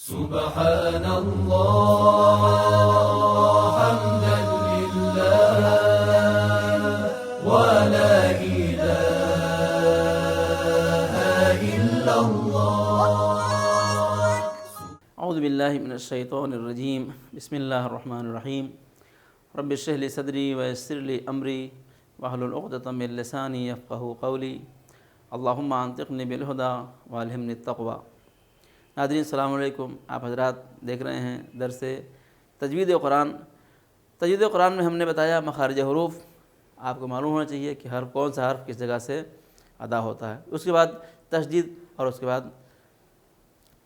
سبحان الله حمدا لله ولا إله إلا الله. اعوذ باللہ من الشیطان الرجیم. بسم اللہ الرحمن الرحیم. رب اشرح لی صدری ویسر لی امری واحلل عقدۃ من لسانی یفقہوا قولی. اللہم انطقنی بالہدی والہمنی التقوی. ناظرین السلام علیکم. آپ حضرات دیکھ رہے ہیں درس تجوید قرآن. تجوید قرآن میں ہم نے بتایا مخارج حروف. آپ کو معلوم ہونا چاہیے کہ ہر کون سا حرف کس جگہ سے ادا ہوتا ہے. اس کے بعد تشدید اور اس کے بعد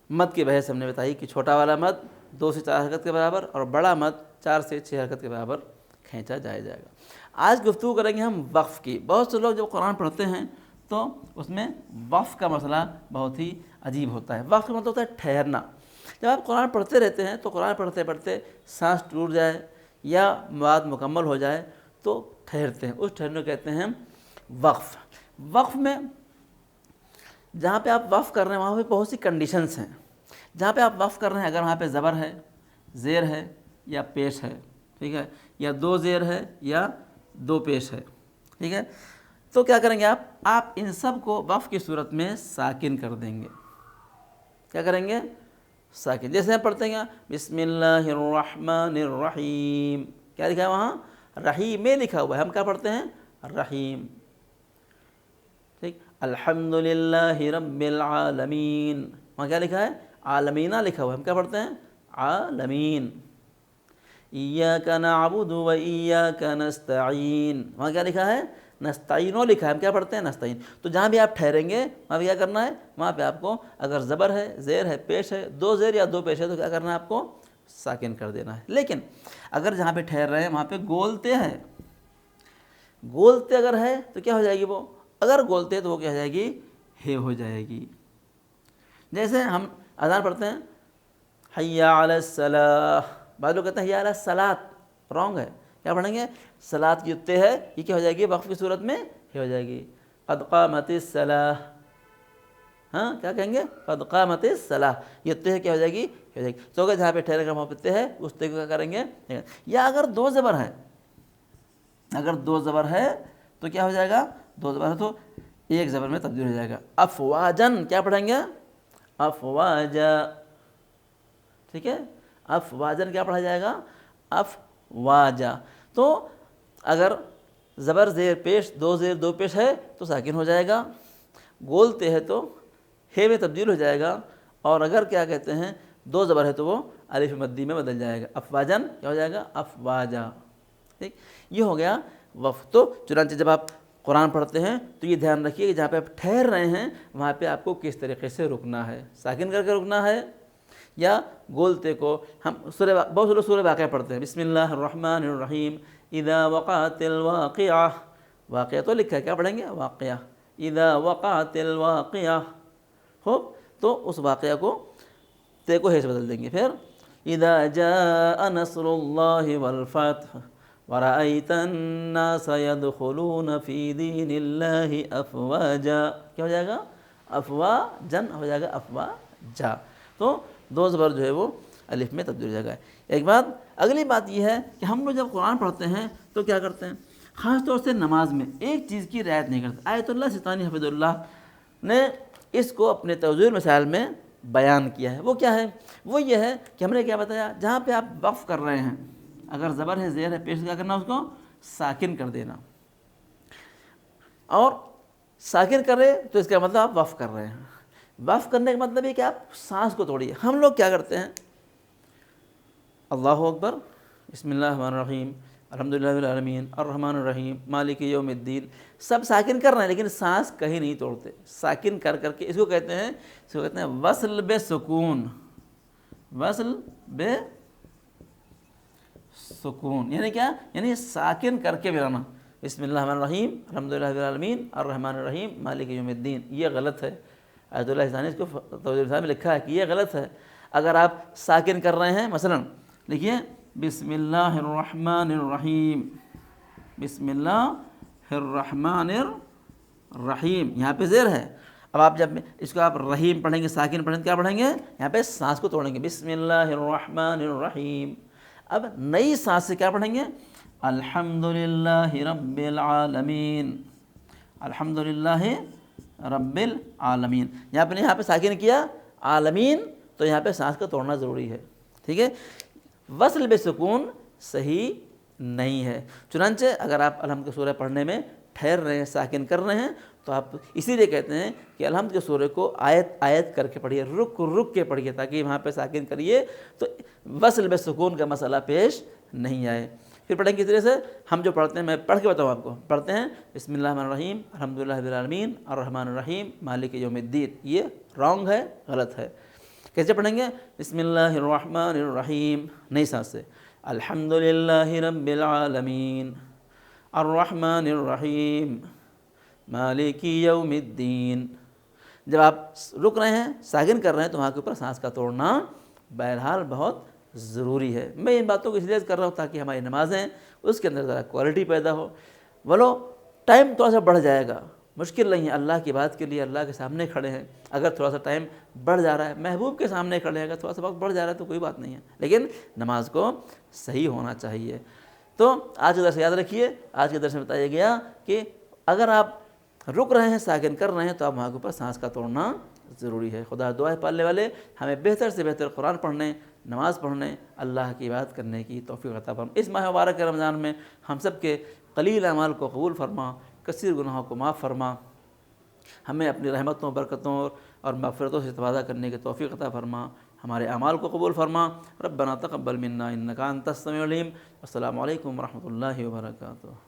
مد کی بحث ہم نے بتائی کہ چھوٹا والا مد 2 سے 4 حرکت کے برابر اور بڑا مد 4 سے 6 حرکت کے برابر کھینچا جائے گا. آج گفتگو کریں گے ہم وقف کی. بہت سے لوگ جب قرآن پڑھتے ہیں تو اس میں وقف کا مسئلہ بہت ہی عجیب ہوتا ہے. وقف کا مطلب ہوتا ہے ٹھہرنا. جب آپ قرآن پڑھتے رہتے ہیں تو قرآن پڑھتے پڑھتے سانس ٹوٹ جائے یا مواد مکمل ہو جائے تو ٹھہرتے ہیں. اس ٹھہرنے کو کہتے ہیں وقف. وقف میں جہاں پہ آپ وقف کر رہے ہیں وہاں پہ بہت سی کنڈیشنز ہیں. جہاں پہ آپ وقف کر رہے ہیں اگر وہاں پہ زبر ہے، زیر ہے یا پیش ہے، ٹھیک ہے، یا 2 زیر ہے یا 2 پیش ہے، ٹھیک ہے، تو کیا کریں گے آپ ان سب کو وقف کی صورت میں ساکن کر دیں گے. کیا کریں گے؟ ساکن. جیسے ہم پڑھتے ہیں بسم اللہ الرحمن الرحیم. کیا لکھا ہے وہاں؟ رحیم میں لکھا ہوا ہے. ہم کیا پڑھتے ہیں؟ رحیم. ٹھیک. الحمدللہ رب العالمین. وہاں کیا لکھا ہے؟ عالمینہ لکھا ہوا ہے. ہم کیا پڑھتے ہیں؟ عالمین. ایاک نعبد و ایاک نستعین. وہاں کیا لکھا ہے؟ نستعینو لکھا ہے. ہم کیا پڑھتے ہیں؟ نستعین. تو جہاں بھی آپ ٹھہریں گے وہاں پہ کیا کرنا ہے؟ وہاں پہ آپ کو اگر زبر ہے، زیر ہے، پیش ہے، 2 زیر یا 2 پیش ہے تو کیا کرنا ہے؟ آپ کو ساکن کر دینا ہے. لیکن اگر جہاں پہ ٹھہر رہے ہیں وہاں پہ گولتے ہیں، گولتے اگر ہے تو کیا ہو جائے گی؟ وہ اگر گولتے تو وہ کیا ہو جائے گی؟ ہے ہو جائے گی. جیسے ہم اذان پڑھتے ہیں حی علی الصلاۃ. بعض لوگ کہتے ہیں حی علی الصلاۃ. رانگ ہے. کیا پڑھیں گے؟ صلاۃ کی تے ہے یہ کیا ہو جائے گی؟ وقف کی صورت میں ہی ہو جائے گی. قد قامت الصلاۃ. ہاں کیا کہیں گے؟ قد قامت الصلاۃ. یہ تے کیا ہو جائے گی؟ ہو جائے گی. تو اگر جہاں پہ ٹھہرے گا وہاں پہ تے ہے اس تے کو کیا کریں گے؟ یا اگر 2 زبر ہے، اگر 2 زبر ہے تو کیا ہو جائے گا؟ 2 زبر ہے تو 1 زبر میں تبدیل ہو جائے گا. افواجن. کیا پڑھیں گے؟ افواجا. ٹھیک ہے. افواجن کیا پڑھا جائے گا؟ افواجا. تو اگر زبر زیر پیش 2 زیر 2 پیش ہے تو ساکن ہو جائے گا. گولتے ہے تو ہے میں تبدیل ہو جائے گا. اور اگر کیا کہتے ہیں 2 زبر ہے تو وہ الف مدی میں بدل جائے گا. افواجن کیا ہو جائے گا؟ افواجا. ٹھیک. یہ ہو گیا وقف. تو چنانچہ جب آپ قرآن پڑھتے ہیں تو یہ دھیان رکھیے کہ جہاں پہ آپ ٹھہر رہے ہیں وہاں پہ آپ کو کس طریقے سے رکنا ہے. ساکن کر کے رکنا ہے یا گولتے کو. ہم بہت سے لوگ سورہ واقعہ پڑھتے ہیں بسم اللہ الرحمن الرحیم اذا وقعت الواقعہ. واقعہ تو لکھا ہے. کیا پڑھیں گے؟ واقعہ. اذا وقعت الواقعہ ہو تو اس واقعہ کو تے کو ہے سے بدل دیں گے. پھر اذا جاء نصر اللہ والفتح ورأيت الناس يدخلون في دين الله افواجا. کیا ہو جائے گا؟ افواجن ہو جائے گا. افواجا. تو 2 زبر جو ہے وہ الف میں تبدیل ہو جائے گا. ایک بات. اگلی بات یہ ہے کہ ہم لوگ جب قرآن پڑھتے ہیں تو کیا کرتے ہیں؟ خاص طور سے نماز میں ایک چیز کی رعایت نہیں کرتے. آیت اللہ سیستانی حفظ اللہ نے اس کو اپنے توضیح المسائل میں بیان کیا ہے. وہ کیا ہے؟ وہ یہ ہے کہ ہم نے کیا بتایا جہاں پہ آپ وقف کر رہے ہیں اگر زبر ہے، زیر ہے، پیش کیا کرنا؟ اس کو ساکن کر دینا. اور ساکن کرے تو اس کا مطلب آپ وقف کر رہے ہیں. وقف کرنے کا مطلب یہ کہ آپ سانس کو توڑیے. ہم لوگ کیا کرتے ہیں؟ اللہ اکبر، بسم اللہ الرحمن الرحیم، الحمدللہ رب العالمین، الرحمن الرحیم، مالک یوم الدین. سب ساکن کر رہے ہیں لیکن سانس کہیں نہیں توڑتے. ساکن کر کر کے اس کو کہتے ہیں وصل بے سکون. وصل بے سکون یعنی کیا؟ یعنی ساکن کر کے ملانا. بسم اللہ الرحمن الرحیم، الحمدللہ رب العالمین، الرحمن الرحیم، مالک یوم الدین. یہ غلط ہے. آیت اللہ ثانی اس کو توضیح میں لکھا ہے کہ یہ غلط ہے. اگر آپ ساکن کر رہے ہیں مثلا لکھیے بسم اللہ الرحمن الرحیم، بسم اللہ الرحمن الرحیم. یہاں پہ زیر ہے اب آپ جب اس کو آپ رحیم پڑھیں گے، ساکن پڑھیں گے، کیا پڑھیں گے؟ یہاں پہ سانس کو توڑیں گے، بسم اللہ الرحمن الرحیم۔ اب نئی سانس سے کیا پڑھیں گے؟ الحمدللہ رب العالمین، الحمدللہ رب العالمین۔ یہاں پہ ساکن کیا عالمین، تو یہاں پہ سانس کو توڑنا ضروری ہے، ٹھیک ہے؟ وصل بے سکون صحیح نہیں ہے۔ چنانچہ اگر آپ الحمد کے سورہ پڑھنے میں ٹھہر رہے ہیں، ساکن کر رہے ہیں، تو آپ اسی لیے کہتے ہیں کہ الحمد کے سورہ کو آیت آیت کر کے پڑھیے، رک کے پڑھیے، تاکہ وہاں پہ ساکن کریے تو وصل بے سکون کا مسئلہ پیش نہیں آئے۔ پھر پڑھیں گے اس طرح سے، ہم جو پڑھتے ہیں میں پڑھ کے بتاؤں آپ کو، پڑھتے ہیں بسم اللہ الرحمن الرحیم الحمدللہ رب العالمین الرحمن الرحیم مالک یوم الدین، یہ رانگ ہے، غلط ہے۔ کیسے پڑھیں گے؟ بسم اللہ الرحمن الرحیم، نئی سانس سے، الحمدللہ رب العالمین الرحمن الرحیم مالک یوم الدین۔ جب آپ رک رہے ہیں، ساکن کر رہے ہیں، تو وہاں کے اوپر سانس کا توڑنا بہرحال بہت ضروری ہے۔ میں ان باتوں کو اس لیے کر رہا ہوں تاکہ ہماری نمازیں اس کے اندر ذرا کوالٹی پیدا ہو۔ بولو ٹائم تھوڑا سا بڑھ جائے گا، مشکل نہیں ہے، اللہ کی بات کے لیے اللہ کے سامنے کھڑے ہیں، اگر تھوڑا سا ٹائم بڑھ جا رہا ہے، محبوب کے سامنے کھڑے ہیں، اگر تھوڑا سا وقت بڑھ جا رہا ہے تو کوئی بات نہیں ہے، لیکن نماز کو صحیح ہونا چاہیے۔ تو آج کے درس یاد رکھیے، آج کے درس میں بتایا گیا کہ اگر آپ رک رہے ہیں، ساکن کر رہے ہیں، تو آپ وہاں کے اوپر سانس کا توڑنا ضروری ہے۔ خدا دعا ہے پالنے والے ہمیں بہتر سے بہتر قرآن پڑھنے، نماز پڑھنے، اللہ کی عبادت کرنے کی توفیق عطا فرما۔ اس ماہ مبارک رمضان میں ہم سب کے قلیل اعمال کو قبول فرما، کثیر گناہوں کو معاف فرما، ہمیں اپنی رحمتوں، برکتوں اور مغفرتوں سے استفادہ کرنے کی توفیق عطا فرما، ہمارے اعمال کو قبول فرما۔ ربنا تقبل منا انک انت السمیع العلیم۔ السلام علیکم ورحمۃ اللہ وبرکاتہ۔